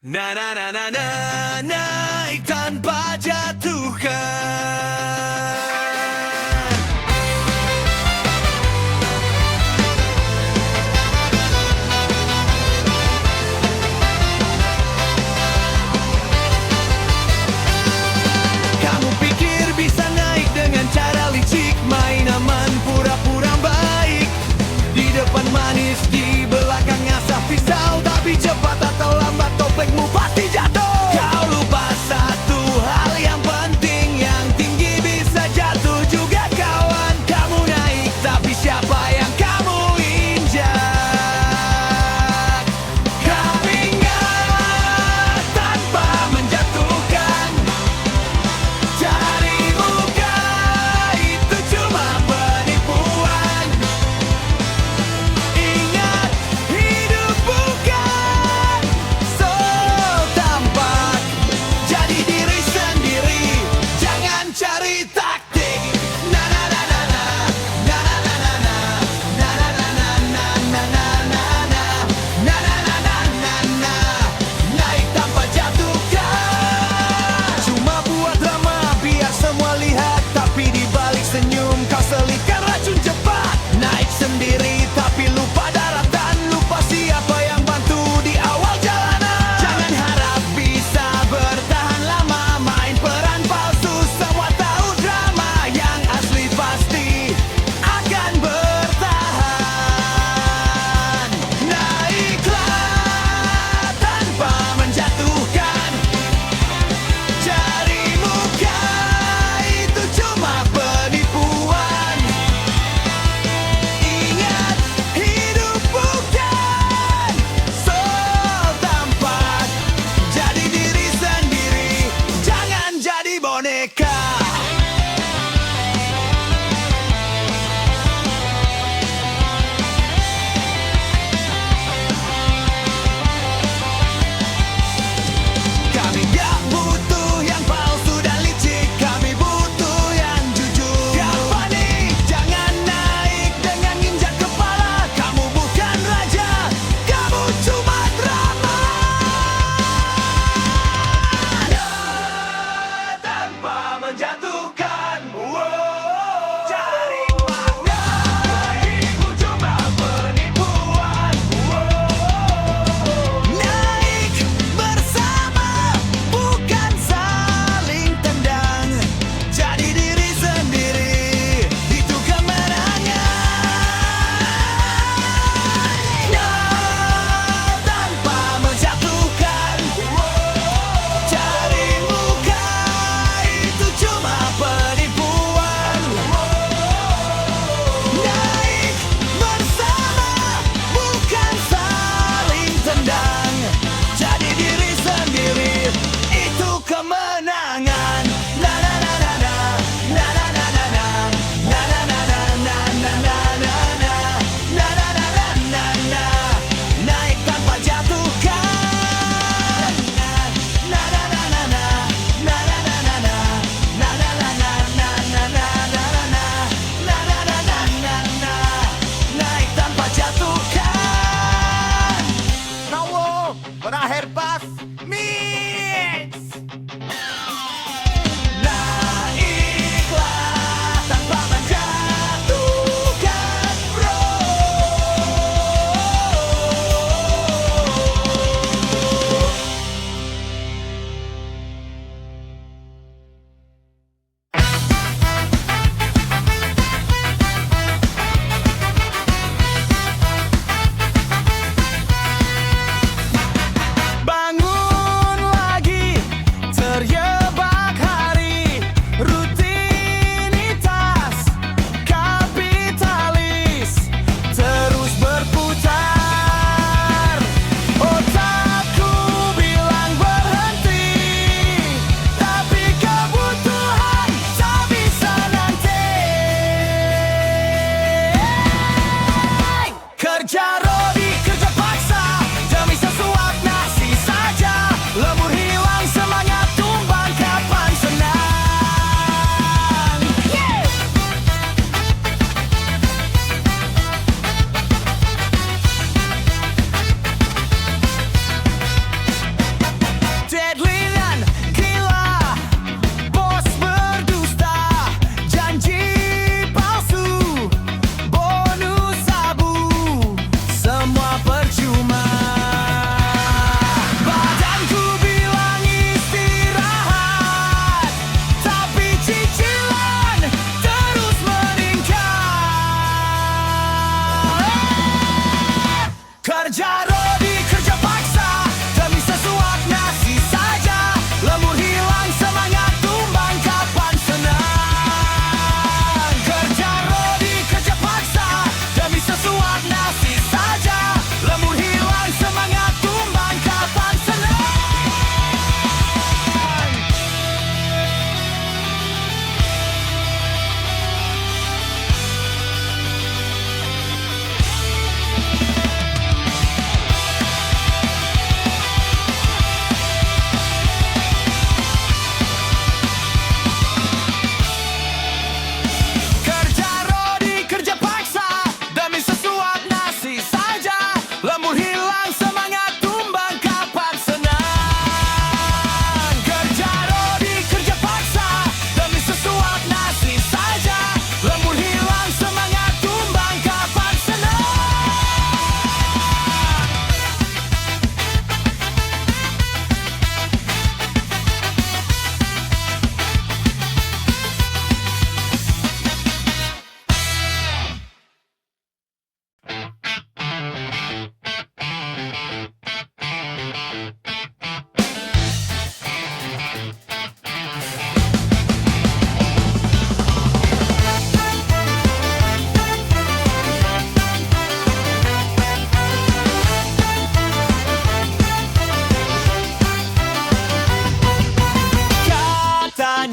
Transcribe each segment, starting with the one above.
Na na na na na, naik tanpa jatuhkan. Kamu pikir bisa naik dengan cara licik, main aman pura-pura baik. Di depan manis, di belakang asap pisau. Tapi cepat atau lambat topengmu pasti jatuh. Kau lupa satu hal yang penting, yang tinggi bisa jatuh juga kawan. Kamu naik tapi siapa yang kamu injak? Kau ingat tanpa menjatuhkan. Cari muka itu cuma penipuan. Ingat, hidup bukan so tampak. Jadi diri sendiri, jangan cari taktik. Na na na na na, na na na na na, na na na na na na na na na, na na na na na na. Naik tanpa jatuhkan. Cuma buat drama biar semua lihat, tapi di balik senyum kau selipkan racun cepat. Naik sendiri tapi lupa daratan, lupa siapa yang bantu di awal jalanan. Jangan harap bisa bertahan lama, main peran palsu, semua tahu drama. Yang asli pasti akan bertahan. Naiklah tanpa menjatuhkan. Cari muka itu cuma penipuan. Ingat, hidup bukan so tampak. Jadi diri sendiri, jangan jadi boneka. Kami gak butuh yang palsu dan licik, kami butuh yang jujur. Gak panik, jangan naik dengan injak kepala. Kamu bukan raja, kamu cuma drama. Tanpa menjatuhkan. Cari makna, hidupmu cuma penipuan. Naik bersama, bukan saling tendang. Jadi diri sendiri, itu kemenangan. Tanpa menjatuhkan. Cari muka itu cuma penipuan. Naik bersama, bukan saling tendang. Jadi diri sendiri, itu kemenangan. Na na na na na, na na na na na, na na na na na na na na na, na na na na na na. Naik tanpa jatuhkan. Na na na na na, na na na na na, na na na na na na na na na, na na na na na na. Naik tanpa jatuhkan. Nawo, berakhir pas mix. Naiklah tanpa menjatuhkan, bro. Bangun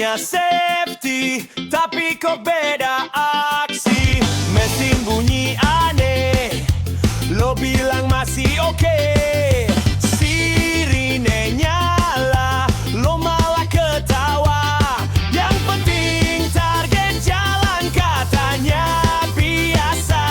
Katanya safety, tapi kok beda aksi. Mesin bunyi aneh, lo bilang masih oke. Sirine nyala, lo malah ketawa. Yang penting target jalan katanya biasa.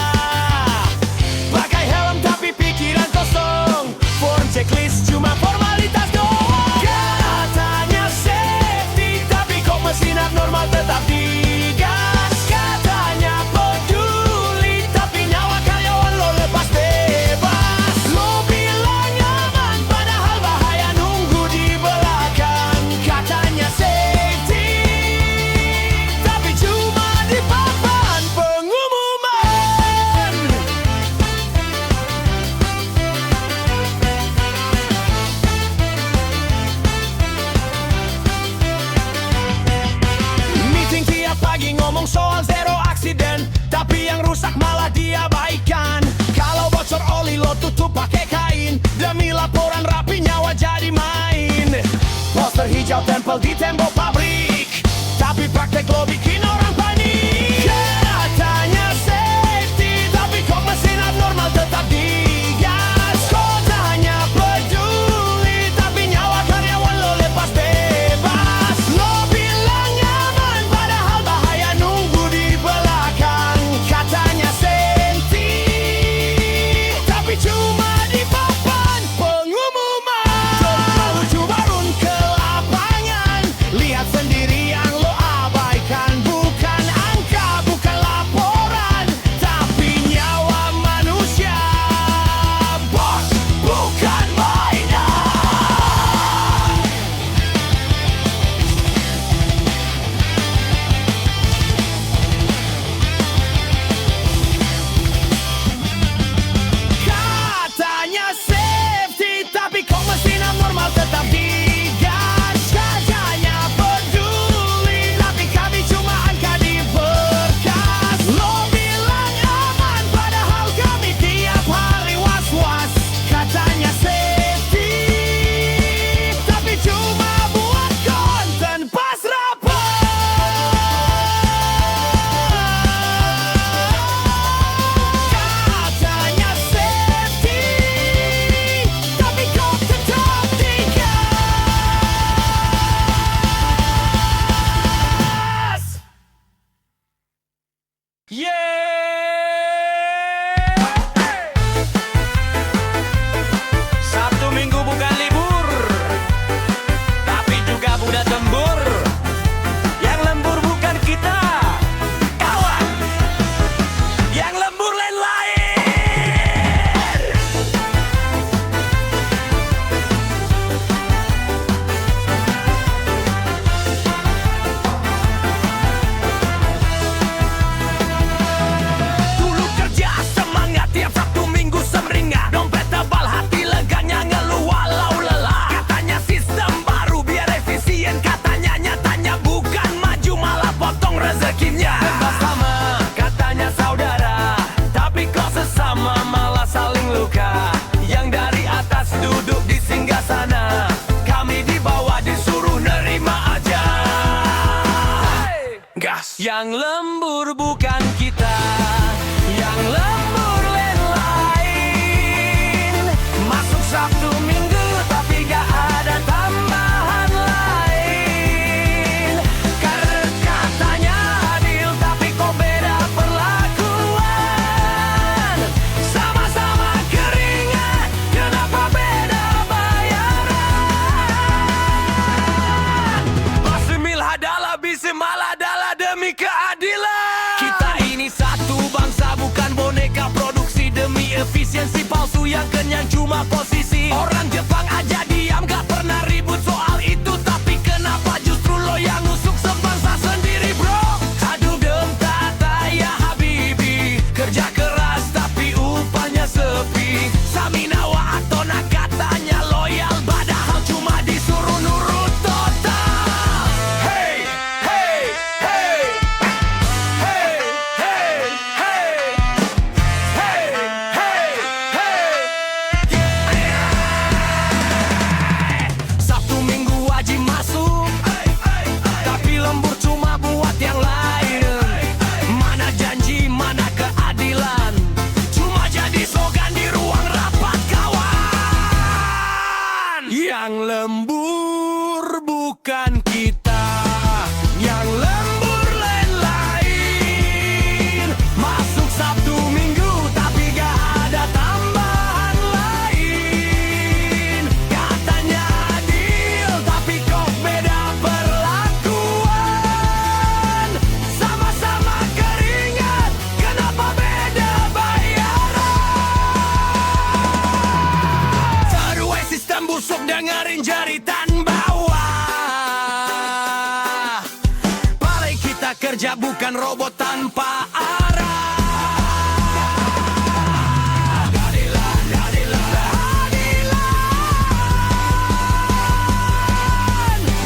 Pakai helm tapi pikiran kosong, form checklist cuma formalitas doang. Katanya safety, tapi kok mesin abnormal tetap digas. Katanya peduli, tapi nyawa karyawan lo lepas bebas. Lo bilang aman, padahal bahaya nunggu di belakang. Katanya safety, tapi cuma di papan pengumuman. Meeting tiap pagi ngomong soal zero aksiden, tapi yang rusak malah diabaikan. Kalau bocor oli lo tutup pakai kain, demi laporan rapi nyawa jadi main. Poster hijau tempel di tembok pabrik, tapi praktek lo bikin orang panik. Katanya safety, tapi kok mesin abnormal tetap digas. Kotanya peduli, tapi nyawa karyawan lo lepas bebas. Lo bilang aman, padahal bahaya nunggu di belakang. Katanya safety, tapi cuma di papan pengumuman. Terlalu turun ke lapangan, lihat sendiri yang lo abaikan. Bukan angka, bukan laporan, tapi nyawa manusia. Bos, bukan mainan. Katanya safety, tapi kok mesin abnormal tetap digas. Katanya peduli, tapi kami cuma angka di berkas. Lo bilang aman, padahal kami tiap hari was-was. Katanya safety, tapi cuma buat konten pas rapat. Katanya safety, tapi kok tetap digas. Sabtu Minggu bukan libur, tapi juga budak lembur. Yang lembur bukan kita, kawan. Yang lembur lain-lain. Dulu kerja semangat, tiap Sabtu Minggu semringah. Dompet tebal, hati leganya ngeluh walau lelah. Katanya sistem baru biar efisien, katanya nyatanya bukan maju malah potong rezekinya. Bebas sama, katanya saudara, tapi kok sesama malah saling luka. Yang dari atas duduk di singgasana, kami di bawah disuruh nerima aja. Gas. Yang lembur bukan kita, yang lembur lain-lain. Masuk Sabtu Minggu tapi gak ada tambahan lain. Katanya adil tapi kok beda perlakuan. Sama-sama keringat, kenapa beda bayaran? Bismil hadalah, bismil adalah demi keadilan. Kita ini satu bangsa, bukan boneka produksi. Demi efisiensi palsu yang kenyang cuma posisi. Orang Jepang aja diam, gak pernah ribut soal itu. Tapi kenapa justru lo yang nusuk sebangsa sendiri, bro? Aduh tata ya habibi, kerja keras tapi upahnya sepi. Saminawa atau katanya loyal, padahal cuma disuruh nurut total. Hey, hey, hey, hey, hey, hey, hey, hey, hey. Yang lembur bukan kita, yang lembur lain-lain. Masuk Sabtu Minggu tapi gak ada tambahan lain. Katanya adil tapi kok beda perlakuan. Sama-sama keringat, kenapa beda bayaran? Seruai sistem busuk dengerin jeritan bawah. Paling kita kerja bukan robot tanpa arah. Keadilan, keadilan, keadilan.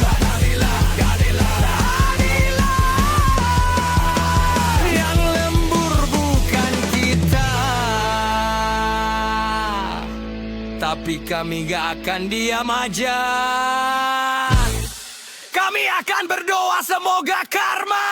Keadilan, keadilan, keadilan. Yang lembur bukan kita, tapi kami gak akan diam aja. Kami akan berdoa semoga karma.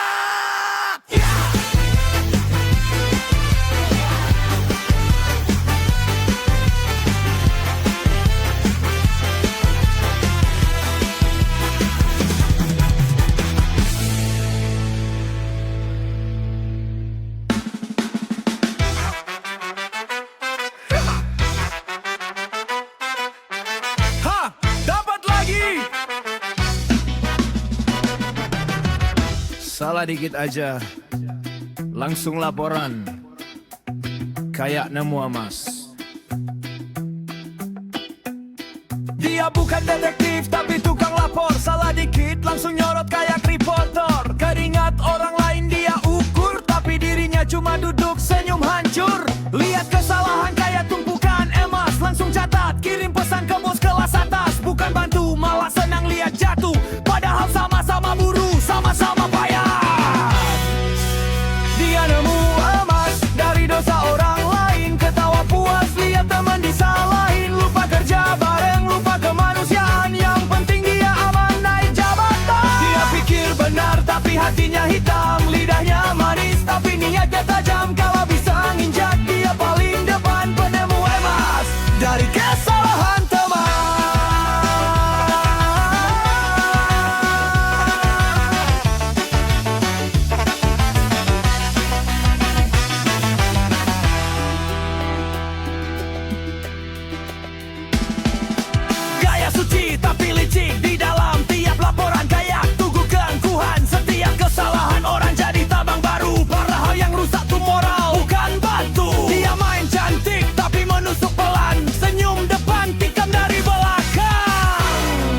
Dapat lagi. Salah dikit aja, langsung laporan. Kayak nemu Mas. Dia bukan detektif tapi tukang lapor. Salah dikit langsung nyorot kayak reporter. Keringat orang lain dia ukur, tapi dirinya cuma duduk senyum hancur. Lihat kesalahan kayak tumpukan emas, langsung catat, kirim pesan ke bos kelas atas. Bukan bantu, malah senang lihat jatuh. Padahal sama-sama buruh, sama-sama payah. Dia nemu emas dari dosa orang lain. Ketawa puas lihat teman disalahin. Lupa kerja bareng, lupa kemanusiaan. Yang penting dia aman naik jabatan. Dia pikir benar tapi hatinya hitam. Lidahnya manis tapi niatnya tajam. Kalau bisa nginjak dia paling depan, penemu emas dari kesalahan teman. Gaya suci tapi licik di dalam tiap laporan. Kayak tugu keangkuhan, setiap kesalahan orang jadi tabang baru. Padahal yang rusak tuh moral, bukan batu. Dia main cantik tapi menusuk pelan. Senyum depan, tikam dari belakang.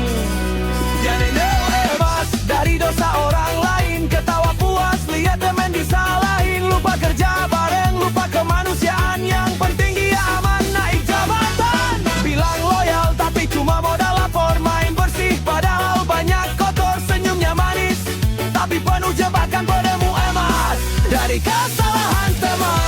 Jadi nemu emas dari dosa orang lain. Ketawa puas lihat temen disalahin. Lupa kerja bareng, lupa kemanusiaan. Yang penting dia aman naik jabatan. Bilang loyal tapi cuma modal lapor. Main bersih padahal banyak kotor. Senyumnya manis tapi penuh jebakan, penemu emas dari kesalahan teman.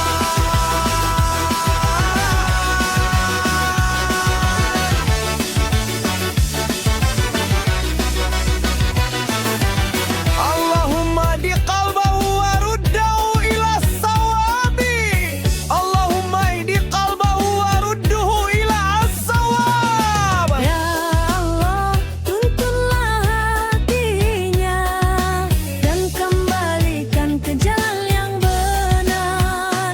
Allahumma di qalbahu waruddahu ila sawabi. Allahumma di qalbahu warudduhu ila sawab. Ya Allah, tuntunlah hatinya dan kembalikan ke jalan yang benar.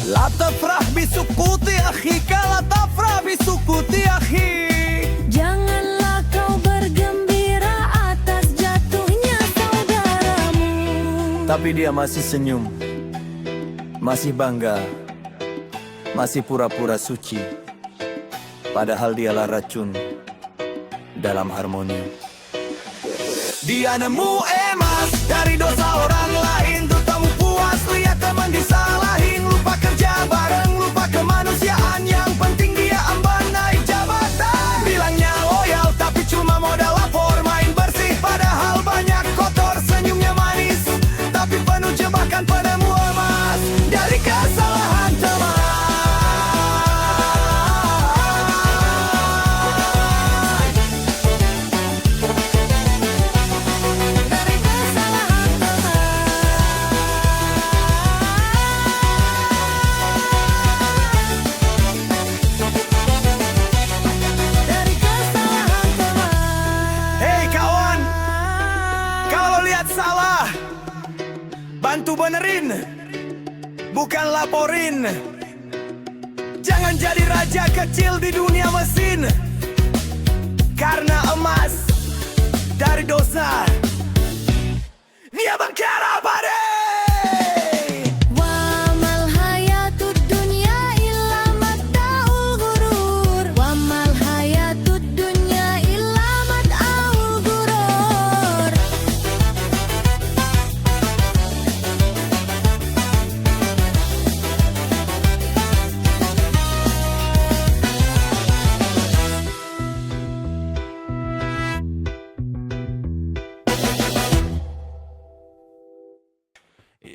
La tafrah bisukuti akhi, la tafrah bisukuti akhi. Janganlah kau bergembira atas jatuhnya saudaramu. Tapi dia masih senyum, masih bangga, masih pura-pura suci. Padahal dialah racun dalam harmoni. Dia nemu emas dari dosa orang lain. Tuh tamu puas lihat teman disalahin. Lupa kerja bareng, lupa kemanusiaan. Yang penting dia amban naik jabatan. Bilangnya loyal tapi cuma modal lapor. Main bersih padahal banyak kotor. Senyumnya manis tapi penuh jebakan, penemu emas dari kesalahan teman. Dari kesalahan teman. benerin, bukan laporin. Jangan jadi raja kecil di dunia mesin, karena emas dari dosa dia bangkara badai. Wa mal hayatud dunya illa mata'ul ghurur. Wa mal hayatud dunya illa mata'ul ghurur.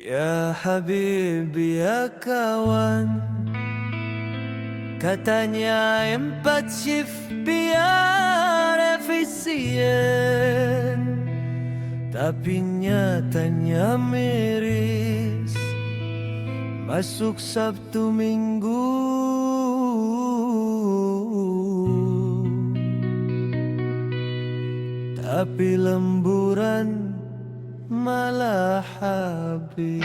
Ya Habibi ya kawan, katanya 4 shift biar efisien, tapi nyatanya miris. Masuk Sabtu Minggu tapi lemburan malah habis.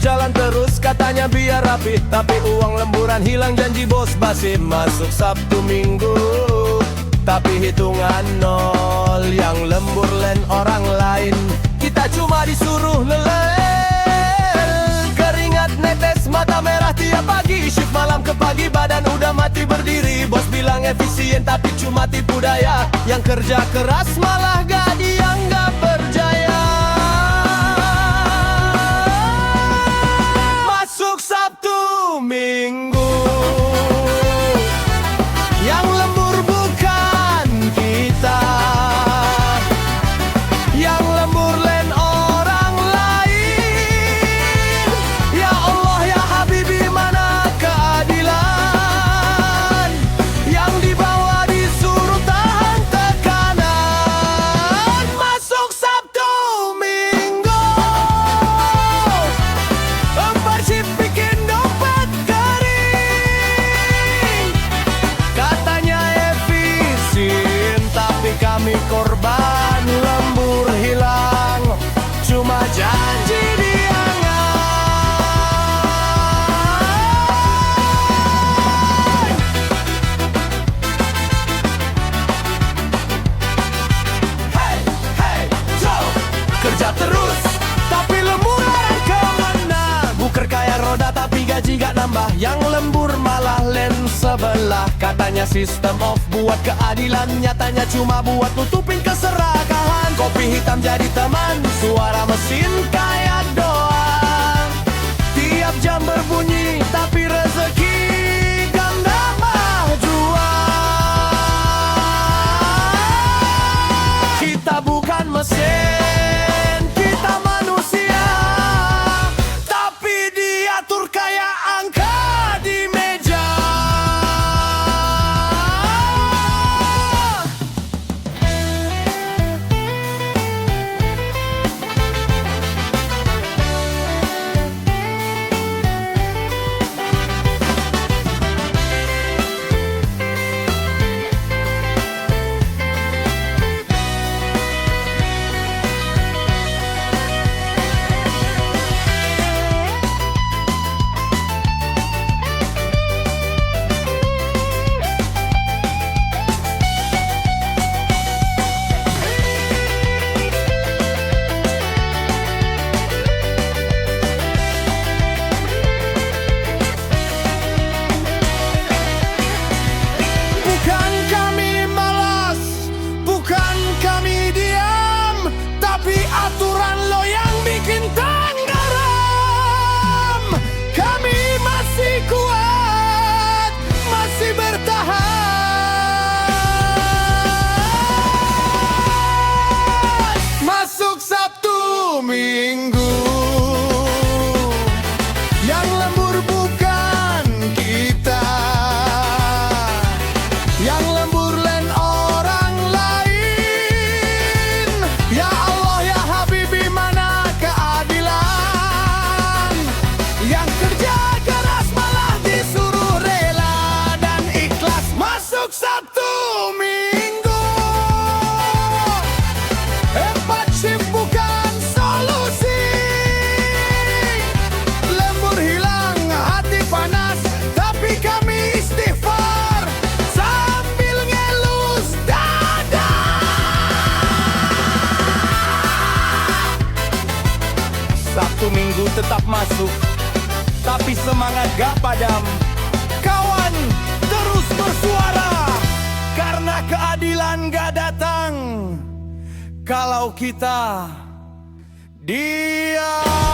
Jalan terus katanya biar rapi, tapi uang lemburan hilang, janji bos basi. Masuk Sabtu Minggu tapi hitungan nol. Yang lembur len orang lain, kita cuma disuruh leleh. Keringat netes, mata merah tiap pagi. Shift malam ke pagi, badan udah mati berdiri. Bos bilang efisien tapi cuma tipu daya. Yang kerja keras malah gak dianggap berjaya. Sabtu Minggu yang lembur bukan kita, yang lembur len orang lain. Ya Allah ya Habibi, mana keadilan? Yang di bawah disuruh tahan tekanan. Masuk Sabtu Minggu 4 shift bikin dompet kering. Katanya efisien tapi kami korban. Lembur hilang cuma janji diangan. Hey, hey, so kerja terus tapi lemburan kemana? Buker kayak roda tapi gaji gak nambah. Yang lembur malah len sebelah. Katanya sistem off buat keadilan, nyatanya cuma buat nutupin keserakahan. Kopi hitam jadi teman, suara mesin kayak doa. Tiap jam berbunyi tapi rezeki ganda mahjuan. Kita bukan mesin, kita manusia, tapi diatur kayak angka di meja. Minggu yang Ya Allah ya Habibi, mana keadilan? Yang kerja keras malah disuruh rela dan ikhlas masuk 1 minggu. 4 shift bukan solusi. Lembur hilang, hati panas, tapi kami istighfar sambil ngelus dada. Sabtu Minggu tetap masuk, tapi semangat gak padam. Kawan terus bersuara, karena keadilan gak datang kalau kita diam.